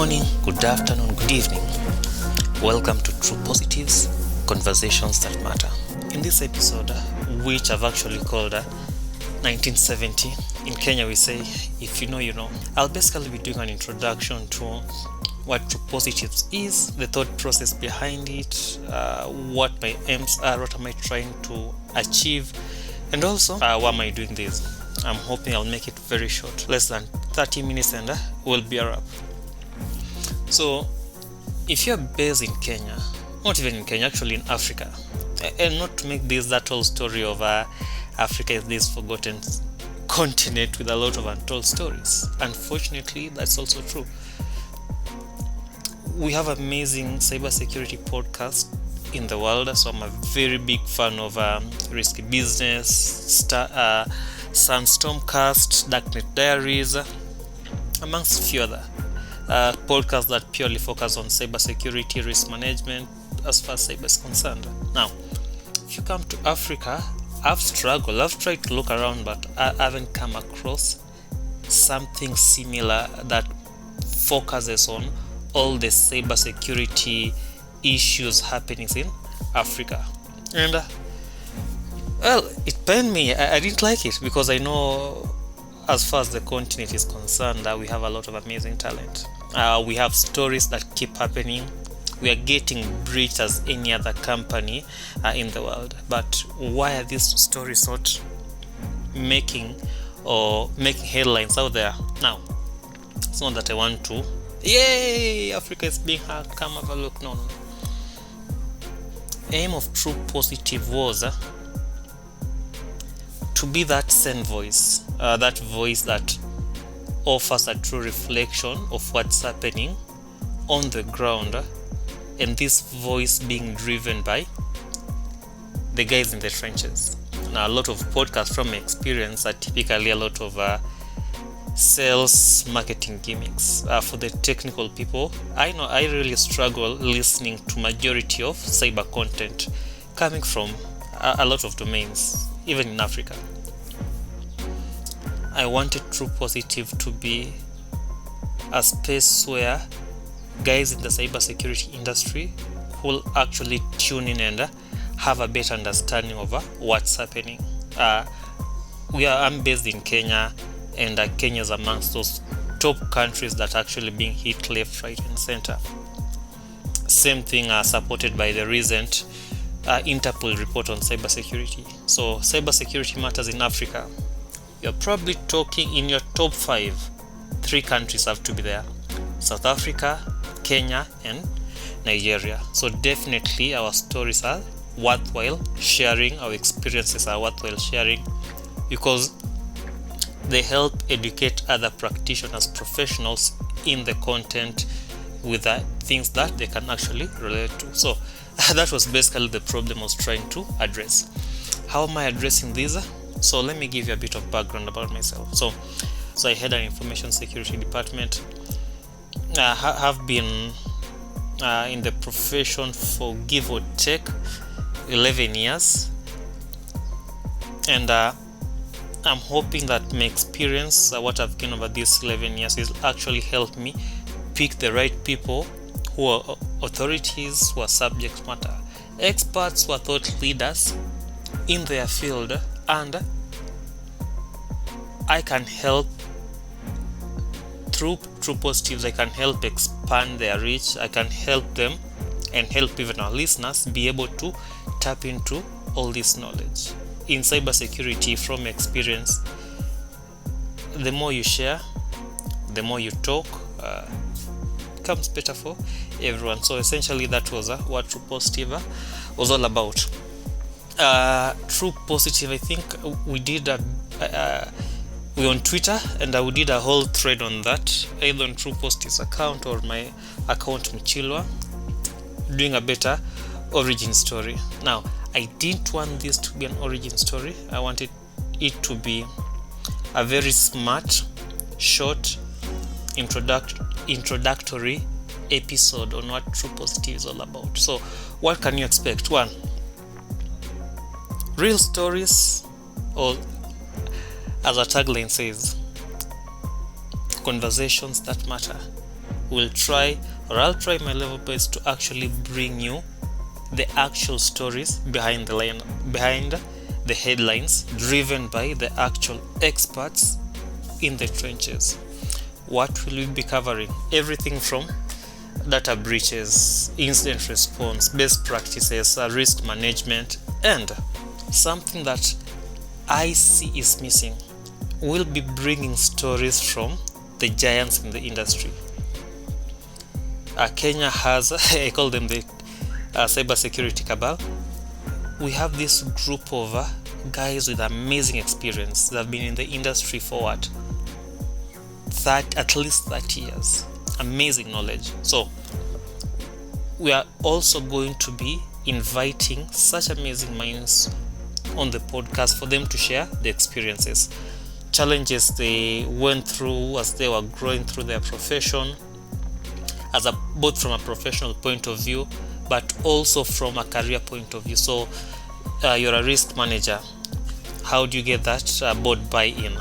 morning, good afternoon, good evening. Welcome to True Positives, Conversations That Matter. In this episode, which I've actually called 1970, in Kenya we say, if you know, you know. I'll basically be doing an introduction to what True Positives is, the thought process behind it, what my aims are, what am I trying to achieve, and also why am I doing this. I'm hoping I'll make it very short, less than 30 minutes, and we'll be a wrap. So, if you're based in Kenya, not even in Kenya, actually in Africa, and not to make this that whole story of Africa is this forgotten continent with a lot of untold stories. Unfortunately, that's also true. We have amazing cybersecurity podcasts in the world, so I'm a very big fan of Risky Business, Sandstormcast, Darknet Diaries, amongst a few other podcasts that purely focus on cybersecurity, risk management, as far as cyber is concerned. Now, if you come to Africa, I've struggled. I've tried to look around, but I haven't come across something similar that focuses on all the cybersecurity issues happening in Africa. And well, it pained me. I didn't like it because I know, as far as the continent is concerned, we have a lot of amazing talent. We have stories that keep happening. We are getting breached as any other company in the world. But why are these stories not making headlines out there? Now, it's not that I want to, yay, Africa is being hacked, come have a look. No. Aim of True Positive was to be that same voice, that voice that offers a true reflection of what's happening on the ground, and this voice being driven by the guys in the trenches. Now, a lot of podcasts from my experience are typically a lot of sales marketing gimmicks. For the technical people, I know I really struggle listening to majority of cyber content coming from a lot of domains, even in Africa. I wanted True Positive to be a space where guys in the cybersecurity industry will actually tune in and have a better understanding of what's happening. I'm based in Kenya, and Kenya is amongst those top countries that are actually being hit left, right, and center. Same thing supported by the recent Interpol report on cybersecurity. So cybersecurity matters in Africa. You're probably talking in your top 5, 3 countries have to be there: South Africa, Kenya, and Nigeria. So definitely our stories are worthwhile sharing, our experiences are worthwhile sharing, because they help educate other practitioners, professionals in the content with things that they can actually relate to. So that was basically the problem I was trying to address. How am I addressing this? So let me give you a bit of background about myself. So I head an information security department. I have been in the profession for give or take 11 years, and I'm hoping that my experience, what I've gained over these 11 years, will actually help me pick the right people who are authorities, who are subject matter experts, who are thought leaders in their field, and I can help through True Positives. I can help expand their reach. I can help them and help even our listeners be able to tap into all this knowledge. In cybersecurity, from experience, the more you share, the more you talk, becomes better for everyone. So essentially that was what True Positive was all about. True Positive, I think we did we on Twitter, and we did a whole thread on that, either on True Positive's account or my account Mchilwa, doing a better origin story. Now, I didn't want this to be an origin story. I wanted it to be a very smart, short, introductory episode on what True Positive is all about. So, what can you expect? 1, real stories, or as our tagline says, conversations that matter. I'll try my level best to actually bring you the actual stories behind the headlines, driven by the actual experts in the trenches. What will we be covering? Everything from data breaches, incident response, best practices, risk management, and something that I see is missing. We'll be bringing stories from the giants in the industry. Kenya has, I call them the cybersecurity cabal. We have this group of guys with amazing experience that have been in the industry for at least 30 years. Amazing knowledge. So we are also going to be inviting such amazing minds on the podcast for them to share the experiences, challenges they went through as they were growing through their profession, both from a professional point of view, but also from a career point of view. So you're a risk manager. How do you get that board buy-in?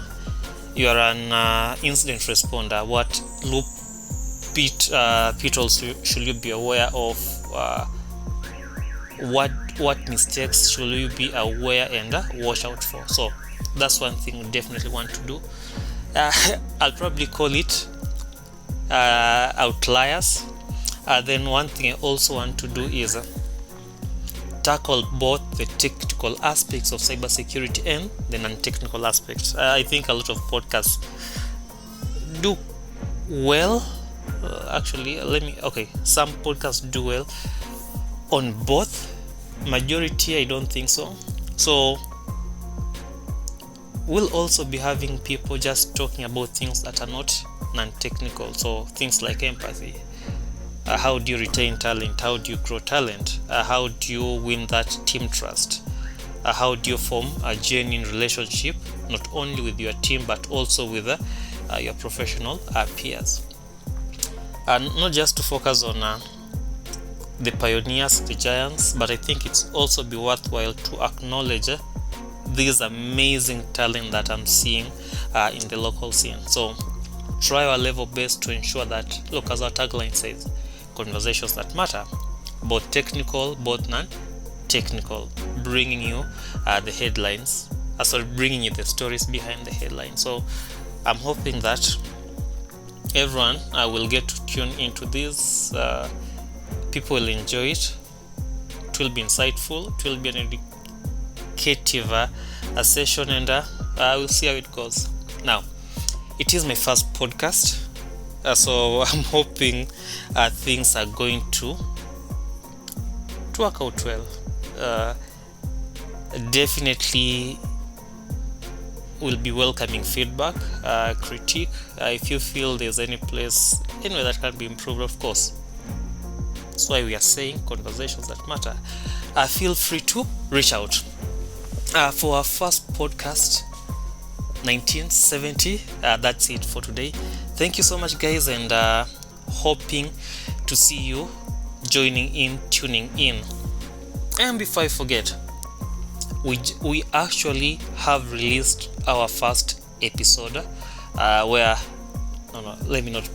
You're an incident responder. What pitfalls should you be aware of? What mistakes should you be aware and watch out for? So that's one thing we definitely want to do. I'll probably call it outliers. Then one thing I also want to do is tackle both the technical aspects of cybersecurity and the non-technical aspects. I think a lot of podcasts do well. Some podcasts do well on both. Majority, I don't think so. So we'll also be having people just talking about things that are not non-technical. So things like empathy. How do you retain talent? How do you grow talent? How do you win that team trust? How do you form a genuine relationship, not only with your team, but also with your professional peers? And not just to focus on the pioneers, the giants, but I think it's also be worthwhile to acknowledge this amazing talent that I'm seeing in the local scene. So try our level best to ensure that, look, as our tagline says, conversations that matter, both technical, both non-technical, bringing you the headlines, bringing you the stories behind the headlines. So I'm hoping that everyone will get to tune into this. People will enjoy it. It will be insightful. It will be an educative session, and we'll see how it goes. Now, it is my first podcast, so I'm hoping things are going to work out well. Definitely will be welcoming feedback, critique. If you feel there's any place anywhere that can be improved, of course. That's why we are saying conversations that matter. Feel free to reach out. For our first podcast, 1970, that's it for today. Thank you so much, guys, and hoping to see you tuning in. And before I forget, we actually have released our first episode let me not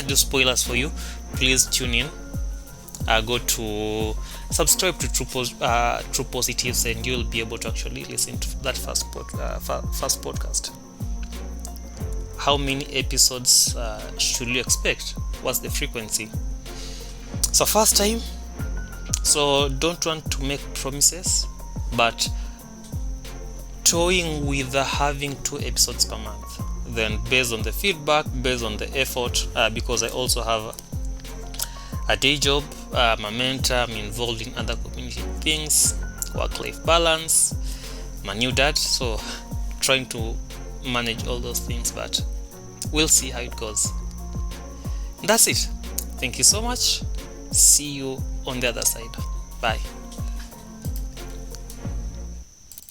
do spoilers for you. Please tune in. Go to subscribe to True Positives, and you'll be able to actually listen to that first podcast. How many episodes should you expect? What's the frequency? So first time, so don't want to make promises, but toying with having 2 episodes per month. Then based on the feedback, based on the effort, because I also have a day job, my mentor, I'm involved in other community things, work-life balance, my new dad, so trying to manage all those things, but we'll see how it goes. That's it. Thank you so much. See you on the other side. Bye.